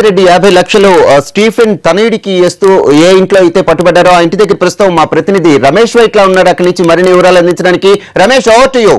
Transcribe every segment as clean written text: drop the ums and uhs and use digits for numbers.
రెడ్డి 50 లక్షలు స్టీఫెన్ తనయుడికి ఇస్తూ ఏ ఇంట్లో అయితే పట్టుబడ్డారో ఆ ఇంటి దగ్గర ప్రస్తుతం మా ప్రతినిధి రమేష్ వైట్లా ఉన్నాడు. అక్కడి నుంచి మరిన్ని వివరాలు అందించడానికి Ramesh, over to you.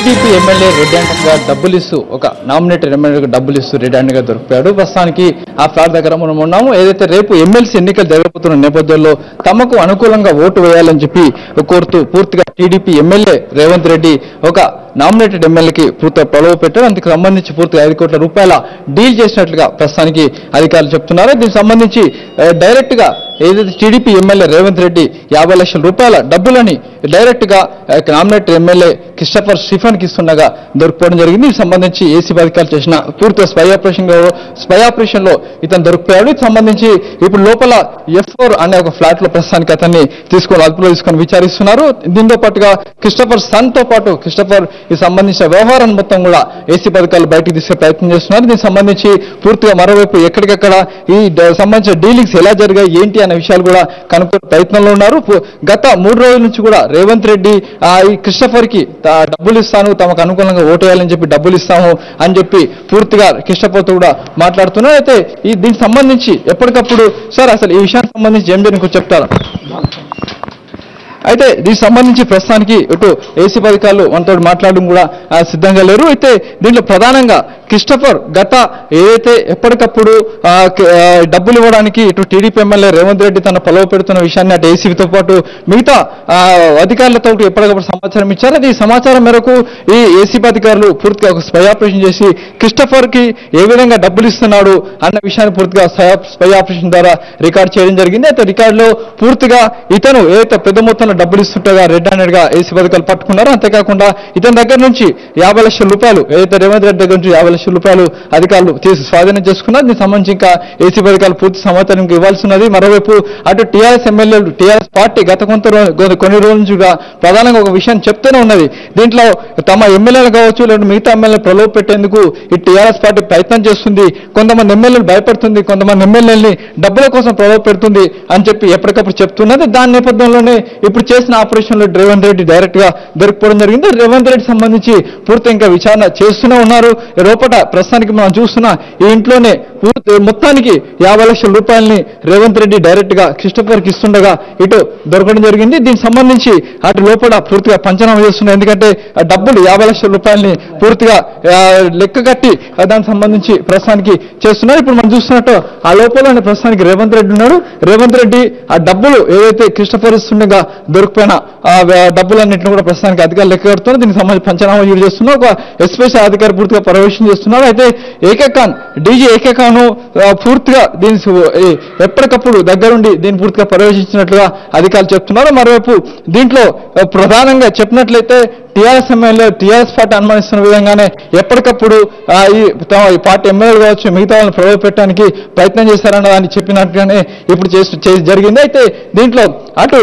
TDP MLA రెడ్ హ్యాండెడ్గా డబ్బులు ఇస్తూ ఒక నామినేటెడ్ ఎమ్మెల్యేగా డబ్బులు ఇస్తూ రెడ్ హ్యాండెడ్గా దొరికిపోయాడు. ప్రస్తుతానికి ఆ ఫ్లాట్ దగ్గర మనం ఉన్నాము. ఏదైతే రేపు ఎమ్మెల్సీ ఎన్నికలు జరగబోతున్న నేపథ్యంలో తమకు అనుకూలంగా ఓటు వేయాలని చెప్పి కోరుతూ పూర్తిగా టీడీపీ ఎమ్మెల్యే రేవంత్ రెడ్డి ఒక నామినేటెడ్ ఎమ్మెల్యేకి పూర్తిగా ప్రలోభ పెట్టారు. అందుకు సంబంధించి పూర్తిగా 5 కోట్ల రూపాయల డీల్ చేసినట్లుగా ప్రస్తుతానికి అధికారులు చెప్తున్నారు. దీనికి సంబంధించి డైరెక్ట్ గా ఏదైతే టీడీపీ ఎమ్మెల్యే రేవంత్ రెడ్డి 50 లక్షల రూపాయల డబ్బులని డైరెక్ట్ గా నామినేటెడ్ ఎమ్మెల్యే క్రిస్టఫర్ స్టీఫెన్ కి ఇస్తుండగా దొరికిపోవడం జరిగింది. దీనికి సంబంధించి ఏసీబీ అధికారులు చేసిన పూర్తిగా స్పై ఆపరేషన్ లో ఇతను దొరికిపోయాడు. ఇది సంబంధించి ఇప్పుడు లోపల F4 అనే ఒక ఫ్లాట్ లో ప్రస్తుతానికి అతన్ని అదుపులో తీసుకొని విచారిస్తున్నారు. దీంతో పాటుగా క్రిస్టఫర్ సన్ తో పాటు క్రిస్టఫర్ ఈ సంబంధించిన వ్యవహారాన్ని మొత్తం కూడా ఏసీబీ అధికారులు బయటకు తీసుకే ప్రయత్నం చేస్తున్నారు. దీనికి సంబంధించి పూర్తిగా మరోవైపు ఎక్కడికెక్కడ ఈ సంబంధించిన డీలింగ్స్ ఎలా జరిగాయి ఏంటి అనే విషయాలు కూడా కనుక్కునే ప్రయత్నంలో ఉన్నారు. గత 3 రోజుల నుంచి కూడా రేవంత్ రెడ్డి ఈ క్రిస్టఫర్ కి డబ్బులు ఇస్తాను, తమకు అనుకూలంగా ఓటేయాలని చెప్పి డబ్బులు ఇస్తాము అని చెప్పి పూర్తిగా క్రిస్టఫర్ తో కూడా మాట్లాడుతున్నారు. అయితే దీనికి సంబంధించి ఎప్పటికప్పుడు సార్ అసలు ఈ విషయానికి సంబంధించి ఏం జరిగింది చెప్తారా? అయితే దీనికి సంబంధించి ప్రస్తుతానికి ఇటు ఏసీబీ అధికారులు మనతో మాట్లాడడం కూడా సిద్ధంగా లేరు. అయితే దీంట్లో ప్రధానంగా క్రిస్టఫర్ గత ఏదైతే ఎప్పటికప్పుడు డబ్బులు ఇవ్వడానికి ఇటు టీడీపీ ఎమ్మెల్యే రేవంత్ రెడ్డి తన ప్రలోభ పెడుతున్న విషయాన్ని అటు ఏసీబీతో పాటు మిగతా అధికారులతో ఎప్పటికప్పుడు సమాచారం ఇచ్చారు. అది సమాచారం మేరకు ఈ ఏసీబీ అధికారులు పూర్తిగా ఒక స్పై ఆపరేషన్ చేసి క్రిస్టఫర్ కి ఏ విధంగా డబ్బులు ఇస్తున్నాడు అన్న విషయాన్ని పూర్తిగా స్పై ఆపరేషన్ ద్వారా రికార్డ్ చేయడం జరిగింది. అయితే రికార్డులో పూర్తిగా ఇతను ఏదైతే పెద్ద మొత్తంలో డబ్బులు ఇస్తుంటగా రెడ్ హ్యాండెడ్ గా ఏసీబీ అధికారులు పట్టుకున్నారు. అంతేకాకుండా ఇతని దగ్గర నుంచి 50 లక్షల రూపాయలు ఏదైతే రేవంత్ రెడ్డి దగ్గర నుంచి 50 లక్షల రూపాయలు అధికారులు స్వాధీనం చేసుకున్నారు. దీనికి సంబంధించి ఇంకా ఏసీబీ అధికారులు పూర్తి సమాచారం ఇవ్వాల్సి ఉన్నది. మరోవైపు అటు టీఆర్ఎస్ ఎమ్మెల్యేలు టీఆర్ఎస్ పార్టీ గత కొన్ని రోజుల నుంచి ప్రధానంగా ఒక విషయం చెప్తూనే ఉన్నది. దీంట్లో తమ ఎమ్మెల్యేలు కావచ్చు లేదా మిగతా ఎమ్మెల్యేలు ప్రలోభ పెట్టేందుకు ఈ టీఆర్ఎస్ పార్టీ ప్రయత్నం చేస్తుంది. కొంతమంది ఎమ్మెల్యేలు భయపడుతుంది, కొంతమంది ఎమ్మెల్యేలని డబ్బుల కోసం ప్రలోభ పెడుతుంది అని చెప్పి ఎప్పటికప్పుడు చెప్తున్నది. దాని నేపథ్యంలోనే ఇప్పుడు చేసిన ఆపరేషన్ లో రేవంత్ రెడ్డి డైరెక్ట్ గా దొరికిపోవడం జరిగింది. రేవంత్ రెడ్డి సంబంధించి పూర్తి ఇంకా విచారణ చేస్తూనే ఉన్నారు. లోపల ప్రస్తుతానికి మనం చూస్తున్న ఈ ఇంట్లోనే మొత్తానికి 50 లక్షల రూపాయలని రేవంత్ రెడ్డి డైరెక్ట్ గా క్రిస్టఫర్ కి ఇస్తుండగా ఇటు దొరకడం జరిగింది. దీనికి సంబంధించి అటు లోపల పూర్తిగా పంచనామా చేస్తున్నారు. ఎందుకంటే డబ్బులు 50 లక్షల రూపాయలని పూర్తిగా లెక్క కట్టి దానికి సంబంధించి ప్రస్తుతానికి చేస్తున్నారు. ఇప్పుడు మనం చూస్తున్నట్టు ఆ లోపల ప్రస్తుతానికి రేవంత్ రెడ్డి ఉన్నాడు. రేవంత్ రెడ్డి ఆ డబ్బులు ఏదైతే క్రిస్టఫర్ ఇస్తుండగా దొరికిపోయిన డబ్బులన్నింటినీ కూడా ప్రస్తుతానికి అధికారులు లెక్క కడుతున్నారు. దీనికి సంబంధించి పంచనామా చేస్తున్నారు. ఒక ఎస్పెషల్ అధికారి పూర్తిగా పర్యవేక్షణ చేస్తున్నారు. అయితే డీజీ ఏకే ఖాన్ పూర్తిగా దీని ఎప్పటికప్పుడు దగ్గరుండి దీన్ని పూర్తిగా పర్యవేక్షించినట్లుగా అధికారులు చెప్తున్నారు. మరోవైపు దీంట్లో ప్రధానంగా చెప్పినట్లయితే టీఆర్ఎస్ ఎమ్మెల్యే టీఆర్ఎస్ పార్టీ అనుమానిస్తున్న విధంగానే ఎప్పటికప్పుడు ఈ పార్టీ ఎమ్మెల్యేలు కావచ్చు మిగతా వాళ్ళని ప్రలోభ పెట్టడానికి ప్రయత్నం చేశారన్న దాన్ని చెప్పినట్టుగానే ఇప్పుడు జరిగింది. అయితే దీంట్లో అటు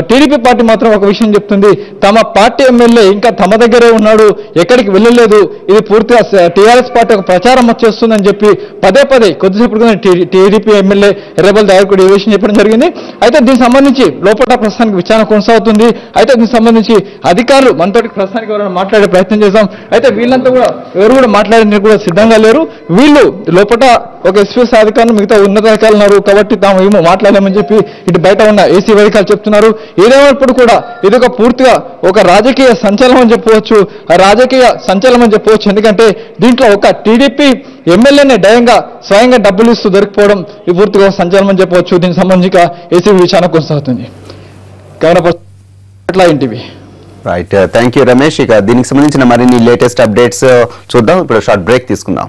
టీడీపీ పార్టీ మాత్రం ఒక విషయం చెప్తుంది, తమ పార్టీ ఎమ్మెల్యే ఇంకా తమ దగ్గరే ఉన్నాడు, ఎక్కడికి వెళ్ళలేదు, ఇది పూర్తిగా టీఆర్ఎస్ పార్టీ ఒక ప్రచారం వచ్చేస్తుందని చెప్పి పదే కొద్దిసేపు టీడీపీ ఎమ్మెల్యే ఎర్రబెల్లి దయాకర్ ఈ విషయం చెప్పడం జరిగింది. అయితే దీనికి సంబంధించి లోపల ప్రస్తుతానికి విచారణ కొనసాగుతుంది. అయితే దీనికి సంబంధించి అధికారులు మనతోటి ప్రస్తుతానికి ఎవరైనా మాట్లాడే ప్రయత్నం చేద్దాం. అయితే వీళ్ళంతా కూడా ఎవరు కూడా మాట్లాడేందుకు కూడా సిద్ధంగా లేరు. వీళ్ళు లోపల ఒక ఎస్పీఎస్ అధికారులు మిగతా ఉన్నతాధికారులు ఉన్నారు కాబట్టి తాము ఏమో మాట్లాడలేమని చెప్పి ఇటు బయట ఉన్న ఏసీబీ అధికారులు చెప్తున్నారు. ఏదేమైనప్పుడు కూడా ఇది ఒక పూర్తిగా ఒక రాజకీయ సంచలనం అని చెప్పవచ్చు, ఎందుకంటే దీంట్లో ఒక టీడీపీ ఎమ్మెల్యేనే స్వయంగా డబ్బులు ఇస్తూ దొరికిపోవడం ఇది పూర్తిగా సంచలనం అని చెప్పవచ్చు. దీనికి సంబంధించి ఏసీబీ విచారణ కొనసాగుతుంది. ఇంటివి రైట్, థ్యాంక్ యూ రమేష్. ఇక దీనికి సంబంధించిన మరిన్ని లేటెస్ట్ అప్డేట్స్ చూద్దాం. ఇప్పుడు షార్ట్ బ్రేక్ తీసుకుందాం.